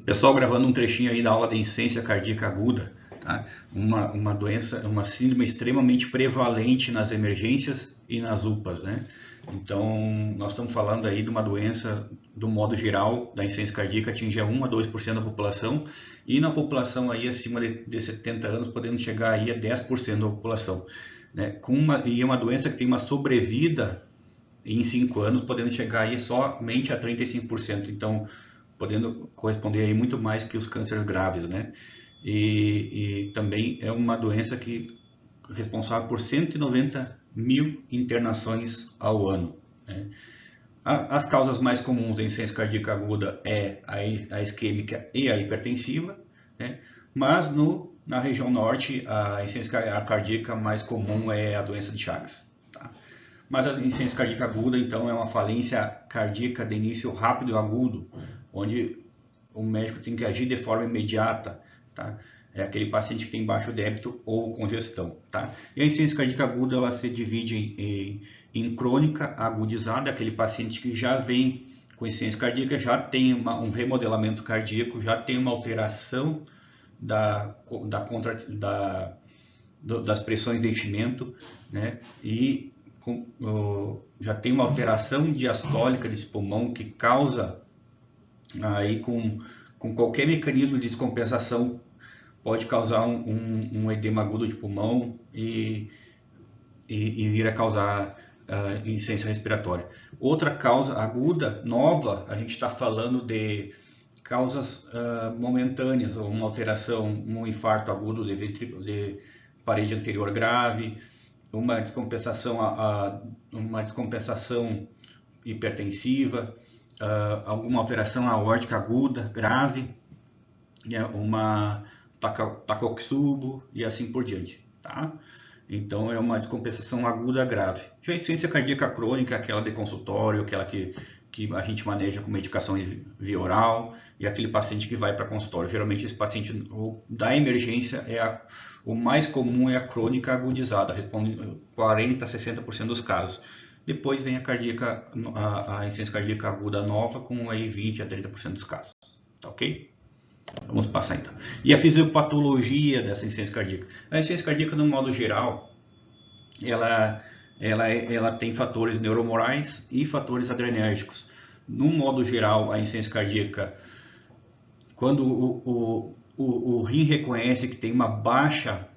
Pessoal, gravando um trechinho aí da aula de insuficiência cardíaca aguda, tá? Uma doença, uma síndrome extremamente prevalente nas emergências e nas UPAs, né? Então, nós estamos falando aí de uma doença, do modo geral, da insuficiência cardíaca atinge a 1 a 2% da população, e na população aí acima de 70 anos, podendo chegar aí a 10% da população, né? E é uma doença que tem uma sobrevida em 5 anos, podendo chegar aí somente a 35%. Então, podendo corresponder aí muito mais que os cânceres graves, né? E também é uma doença que é responsável por 190 mil internações ao ano, né? As causas mais comuns da insuficiência cardíaca aguda é a isquêmica e a hipertensiva, né? Mas na região norte, a insuficiência cardíaca mais comum é a doença de Chagas, tá? Mas a insuficiência cardíaca aguda, então, é uma falência cardíaca de início rápido e agudo, onde o médico tem que agir de forma imediata, tá? É aquele paciente que tem baixo débito ou congestão, tá? E a insuficiência cardíaca aguda, ela se divide em crônica agudizada, aquele paciente que já vem com insuficiência cardíaca, já tem um remodelamento cardíaco, já tem uma alteração das pressões de enchimento, né? E já tem uma alteração diastólica desse pulmão que causa aí com qualquer mecanismo de descompensação pode causar um edema agudo de pulmão e vir a causar insuficiência respiratória. Outra causa aguda, nova, a gente está falando de causas momentâneas, ou uma alteração, um infarto agudo de parede anterior grave, uma descompensação hipertensiva, alguma alteração aórtica aguda, grave, né, uma tacoxubo e assim por diante, tá? Então é uma descompensação aguda grave. Já a insuficiência cardíaca crônica, aquela de consultório, aquela que a gente maneja com medicações via oral, e aquele paciente que vai para consultório. Geralmente esse paciente da emergência o mais comum é a crônica agudizada, responde 40 a 60% dos casos. Depois vem a insuficiência cardíaca aguda nova, com aí 20 a 30% dos casos, tá ok? Vamos passar então. E a fisiopatologia dessa insuficiência cardíaca? A insuficiência cardíaca, no modo geral, ela tem fatores neuromorais e fatores adrenérgicos. No modo geral, a insuficiência cardíaca, quando o rim reconhece que tem uma baixa,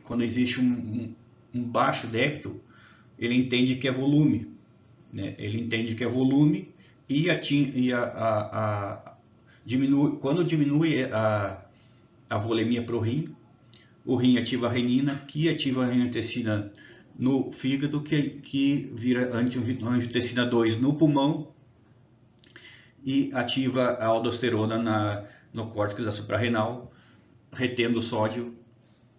quando existe um baixo débito, ele entende que é volume, né? Ele entende que é volume e quando diminui a volemia para o rim ativa a renina, que ativa a angiotensina no fígado, que vira angiotensina 2 no pulmão e ativa a aldosterona no córtex da suprarrenal, retendo o sódio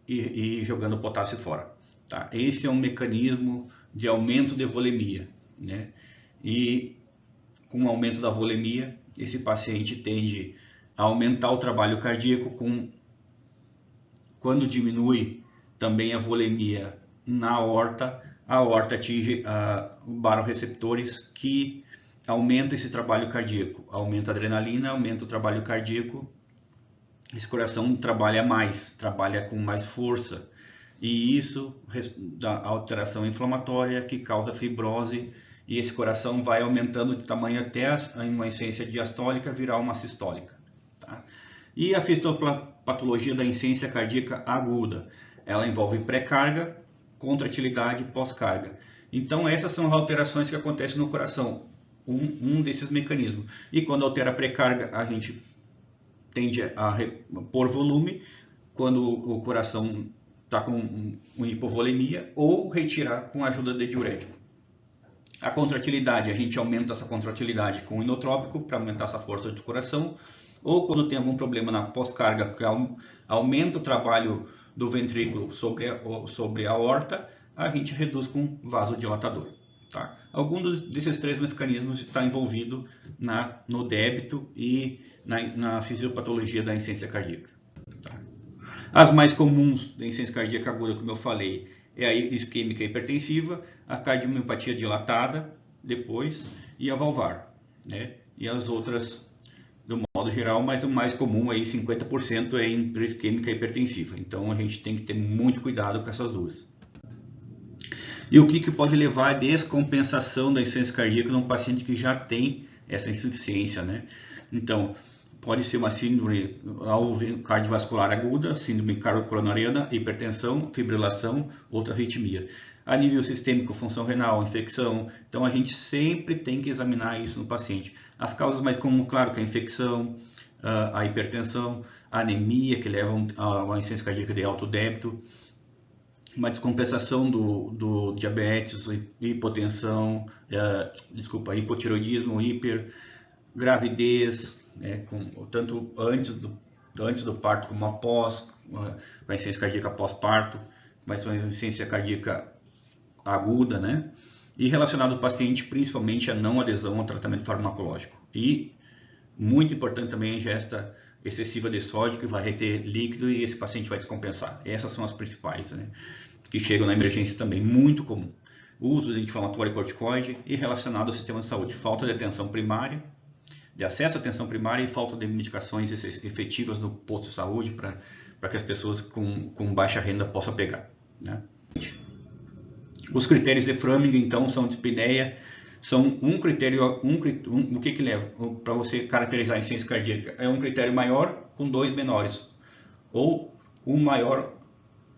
e jogando o potássio fora, tá? Esse é um mecanismo de aumento de volemia, né? E com o aumento da volemia, esse paciente tende a aumentar o trabalho cardíaco. Quando diminui também a volemia na aorta, a aorta atinge baroreceptores que aumentam esse trabalho cardíaco, aumenta a adrenalina, aumenta o trabalho cardíaco, esse coração trabalha mais, trabalha com mais força, e isso dá alteração inflamatória que causa fibrose, e esse coração vai aumentando de tamanho até uma insuficiência diastólica virar uma sistólica, tá? E a fisiopatologia da insuficiência cardíaca aguda, ela envolve pré-carga, contratilidade e pós-carga. Então essas são as alterações que acontecem no coração, um desses mecanismos. E quando altera a pré-carga, a gente tende a pôr volume, quando o coração está com hipovolemia, ou retirar com a ajuda de diurético. A contratilidade, a gente aumenta essa contratilidade com inotrópico para aumentar essa força do coração, ou quando tem algum problema na pós-carga, que aumenta o trabalho do ventrículo sobre a aorta, a gente reduz com vasodilatador, tá? Alguns desses três mecanismos está envolvido no débito e na fisiopatologia da insuficiência cardíaca, tá? As mais comuns da insuficiência cardíaca aguda, como eu falei, é a isquêmica hipertensiva, a cardiomiopatia dilatada depois e a valvar, né? E as outras do modo geral, mas o mais comum aí, 50% é em isquêmica hipertensiva. Então a gente tem que ter muito cuidado com essas duas. E o que pode levar à descompensação da insuficiência cardíaca num paciente que já tem essa insuficiência, né? Então, pode ser uma síndrome cardiovascular aguda, síndrome coronariana, hipertensão, fibrilação, outra arritmia. A nível sistêmico, função renal, infecção. Então, a gente sempre tem que examinar isso no paciente. As causas mais comuns, claro, que é a infecção, a hipertensão, a anemia, que levam a uma insuficiência cardíaca de alto débito, uma descompensação do diabetes, hipotensão, hipotireoidismo, gravidez, né, tanto antes do parto como após, com a insuficiência cardíaca pós-parto, mas uma insuficiência cardíaca aguda, né? E relacionado ao paciente principalmente a não adesão ao tratamento farmacológico. E muito importante também a ingesta excessiva de sódio, que vai reter líquido e esse paciente vai descompensar. Essas são as principais, né, que chegam na emergência também, muito comum. O uso de anti-inflamatório e corticoide e relacionado ao sistema de saúde, falta de atenção primária, de acesso à atenção primária e falta de medicações efetivas no posto de saúde para que as pessoas com baixa renda possam pegar, né? Os critérios de Framingham, então, são dispneia, são um critério, o que leva para você caracterizar a insuficiência cardíaca? É um critério maior com dois menores, ou um maior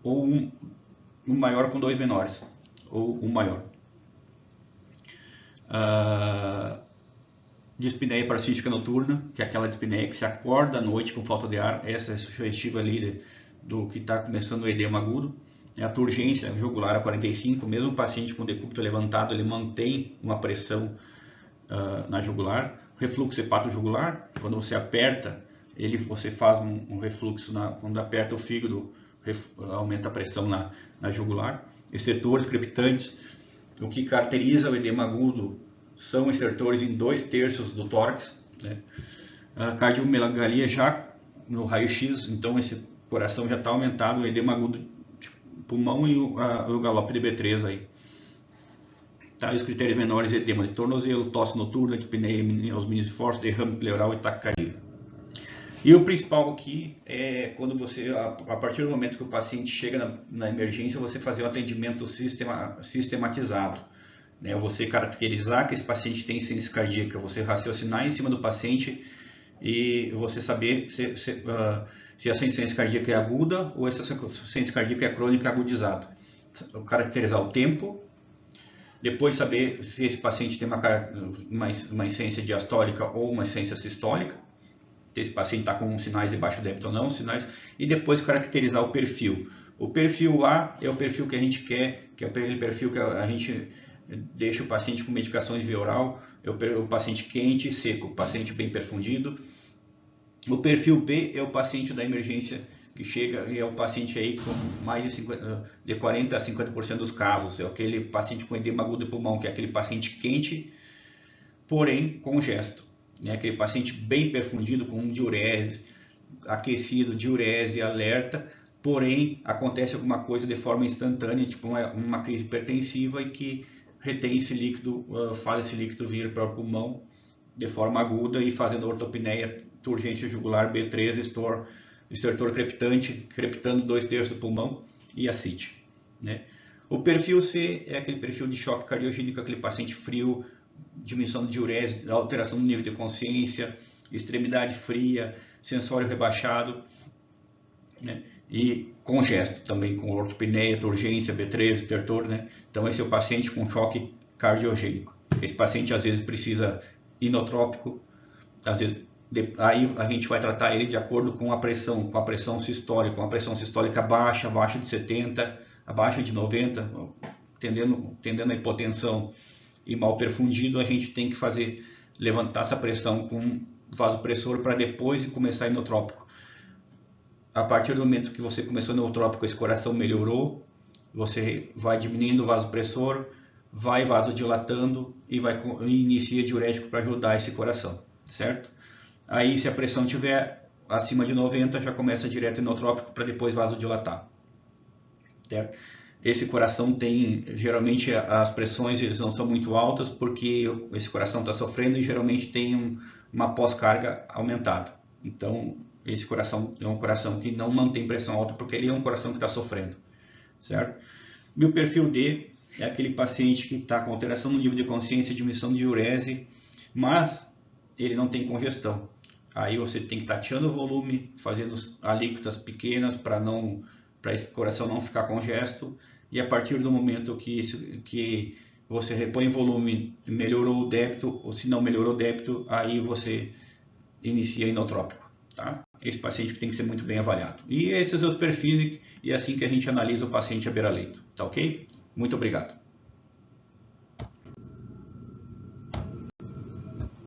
com dois menores, ou um maior. Dispneia parasítica noturna, que é aquela dispneia que se acorda à noite com falta de ar, essa é a sugestiva ali do que está começando o edema agudo. A turgência jugular a 45, mesmo o paciente com decúbito levantado, ele mantém uma pressão na jugular. Refluxo hepatojugular, quando você aperta, você faz um refluxo, quando aperta o fígado, aumenta a pressão na jugular. Estertores crepitantes, o que caracteriza o edema agudo são estertores em 2/3 do tórax, né? A cardiomegalia já no raio-x, então esse coração já está aumentado, o edema agudo pulmão e o galope de B3 aí. Tá, os critérios menores: edema de tornozelo, tosse noturna, dispneia aos mínimos fortes, derrame pleural e taquicardia. E o principal aqui é quando você, a partir do momento que o paciente chega na emergência, você fazer um atendimento sistematizado, né? Você caracterizar que esse paciente tem insuficiência cardíaca, você raciocinar em cima do paciente e você saber se essa insuficiência cardíaca é aguda ou essa insuficiência cardíaca é crônica agudizada. Caracterizar o tempo, depois saber se esse paciente tem uma insuficiência diastólica ou uma insuficiência sistólica, se esse paciente está com sinais de baixo débito ou não, e depois caracterizar o perfil. O perfil A é o perfil que a gente quer, que é aquele perfil que a gente deixa o paciente com medicações via oral, é o paciente quente e seco, o paciente bem perfundido. O perfil B é o paciente da emergência que chega e é o paciente aí com mais de 40 a 50% dos casos. É aquele paciente com edema agudo de pulmão, que é aquele paciente quente, porém congesto. É aquele paciente bem perfundido, com diurese, aquecido, diurese, alerta, porém acontece alguma coisa de forma instantânea, tipo uma crise hipertensiva e que retém esse líquido, faz esse líquido vir para o pulmão de forma aguda e fazendo ortopneia, turgência jugular, B3, estertor crepitante, crepitando 2/3 do pulmão e ascite, né? O perfil C é aquele perfil de choque cardiogênico, aquele paciente frio, diminuição de diurese, alteração do nível de consciência, extremidade fria, sensório rebaixado, né? E congesto também, com ortopneia, turgência, B3, estertor, né? Então esse é o paciente com choque cardiogênico. Esse paciente às vezes precisa inotrópico, às vezes aí a gente vai tratar ele de acordo com a pressão sistólica, uma pressão sistólica baixa, abaixo de 70, abaixo de 90, tendendo a hipotensão e mal perfundido, a gente tem que levantar essa pressão com vasopressor para depois começar inotrópico. A partir do momento que você começou inotrópico, esse coração melhorou, você vai diminuindo o vasopressor, vai vasodilatando e inicia diurético para ajudar esse coração, certo? Aí, se a pressão estiver acima de 90, já começa direto inotrópico para depois vasodilatar, certo? Esse coração geralmente as pressões eles não são muito altas porque esse coração está sofrendo e geralmente tem uma pós-carga aumentada. Então, esse coração é um coração que não mantém pressão alta, porque ele é um coração que está sofrendo, certo? E o perfil D é aquele paciente que está com alteração no nível de consciência, diminuição de diurese, mas ele não tem congestão. Aí você tem que estar tateando o volume, fazendo alíquotas pequenas para esse coração não ficar congesto, e a partir do momento que você repõe volume, melhorou o débito, ou se não melhorou o débito, aí você inicia inotrópico, tá? Esse paciente tem que ser muito bem avaliado. E esses são os perfis, e é assim que a gente analisa o paciente à beira-leito, tá ok? Muito obrigado.